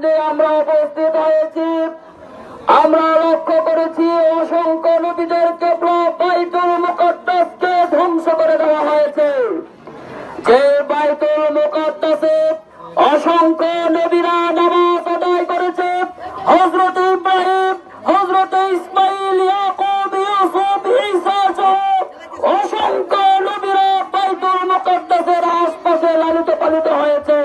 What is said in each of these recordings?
সামনে আমরা উপস্থিত হয়েছি। আমরা লক্ষ্য করেছি অসংখ্য নবীদেরকে বাইতুল মুকাদ্দাসকে ধ্বংস করে দেওয়া হয়েছে। যে বাইতুল মুকাদ্দাসে অসংখ্য নবীরা নামাজ আদায় করেছে। হযরত ইব্রাহিম, হযরত ইসমাইল, ইয়াকুব, ইউসুফ, ঈসা সহ অসংখ্য নবীরা বাইতুল মুকাদ্দাসের আশপাশে লালিত পালিত হয়েছে।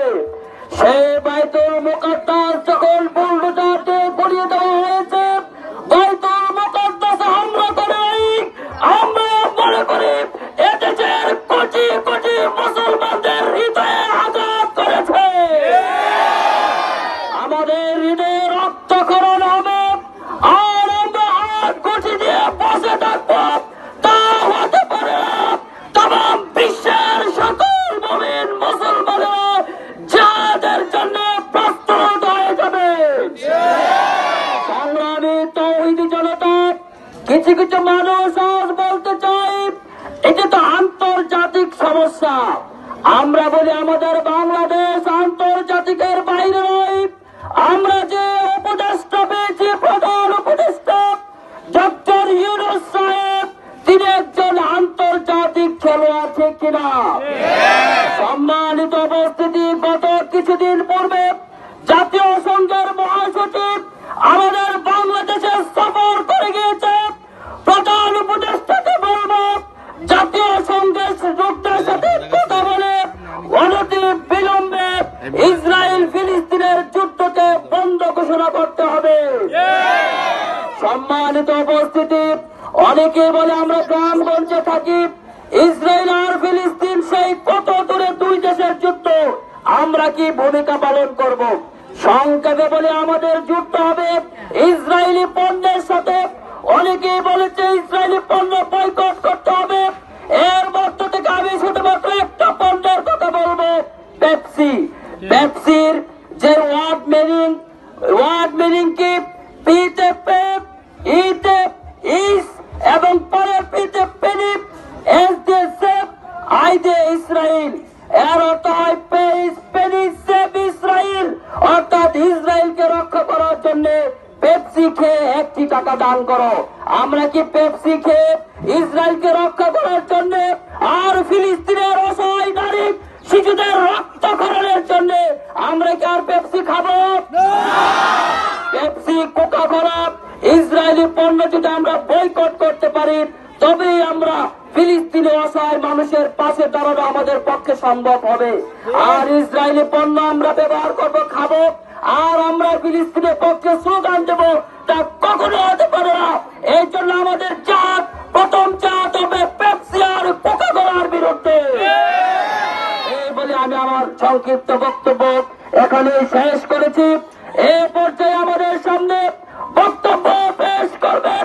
সেই বাইতুল মুকাদ্দাস যখন বুলডোজার দিয়ে গড়িয়ে দেওয়া হয়েছে, বাইতুল মুকাদ্দাসে হামলা করে আমরা মনে করি এদেশের কোটি কোটি মুসলমানদের হৃদয়ে আঘাত করেছে। আমাদের হৃদয়ে রক্তক্ষরণ হবে, আর আমরা হাত গুটি দিয়ে বসে থাকবো তা হতে পারে না। তামাম বিশ্বের সকল মুমিন মুসলমানেরা জিহাদের জন্য প্রস্তুত হয়ে যাবে। সংগ্রামী তাওহীদি জনতা, কিছু কিছু মানুষ আজ বলতে চাই এটা তো আন্তর্জাতিক সমস্যা। আমরা বলি আমাদের বাংলাদেশ আন্তর্জাতিকের বাইরে নয়। আমরা যে উপদেষ্টা পেয়েছি, প্রধান উপদেষ্টা ডক্টর ইউনূস সাহেব, তিনি একজন আন্তর্জাতিক খেলোয়াড়, ঠিক কিনা? সম্মানিত উপস্থিতি, গত কিছুদিন পূর্বে জাতীয় সংঘের মহাসচিব আমাদের বাংলাদেশে সফর করে গিয়েছে। প্রধান উপদেষ্টাকে বলবো জাতীয় সংঘের যুদ্ধের সাথে কথা বলে অনতি বিলম্বে ইসরায়েল ফিলিস্তিনের যুদ্ধকে বন্ধ ঘোষণা করতে হবে। সম্মানিত উপস্থিতি, অনেকে বলে আমরা গ্রামগঞ্জে থাকি, ইসরায়েল আর ফিলিস্তিন সেই কত দূরে দুই দেশের যুদ্ধ, আমরা কি ভূমিকা পালন করব? সংক্ষেপে বলে আমাদের যুদ্ধ হবে ইসরায়েলি পণ্যের সাথে। অনেকেই বলেছে ইসরায়েলি পণ্য বয়কট করতে হবে। এর মধ্য থেকে আমি শুধুমাত্র একটা পণ্যের কথা বলবো, পেপসি। পেপসির যে ওয়ার্ড মিনিং কি? পিতে পেপ, ইতে ইস এবং পরের পিতে পেনিপ, এস দিয়ে সেপ, আই দিয়ে ইসরায়েল। এর অর্থ হয় পেইস, পেনিস, সেপ, ইসরায়েল। অর্থাৎ ইসরায়েলকে রক্ষা করার জন্য পেপসি খেয়ে 1 টাকা দান করো। আমরা কি পেপসি খেয়ে ইসরায়েলকে রক্ষা করার জন্য আর ফিলিস্তিনের অসহায় নারী শিশুদের রক্তক্ষরণের জন্য আমরা কি আর পেপসি খাবো? পেপসি, কোকা কোলা, ইসরায়েলি পণ্য যদি আমরা বয়কট করতে পারি, তবেই আমরা ফিলিস্তিনি অসহায় মানুষের পাশে দাঁড়ানো আমাদের পক্ষে সম্ভব হবে। আর ইসরায়েলি পণ্য আমরা ব্যবহার করবো, খাবো, আর আমরা ফিলিস্তিনের পক্ষে স্লোগান দেব, তা কখনো হতে পারে না। এই জন্য আমাদের প্রথম জাত হবে পেপসি আর কোকা কোলার বিরুদ্ধে। এই বলে আমি আমার সংক্ষিপ্ত বক্তব্য এখানে শেষ করেছি। এই পর্যায়ে আমাদের সামনে বক্তব্য পেশ করবেন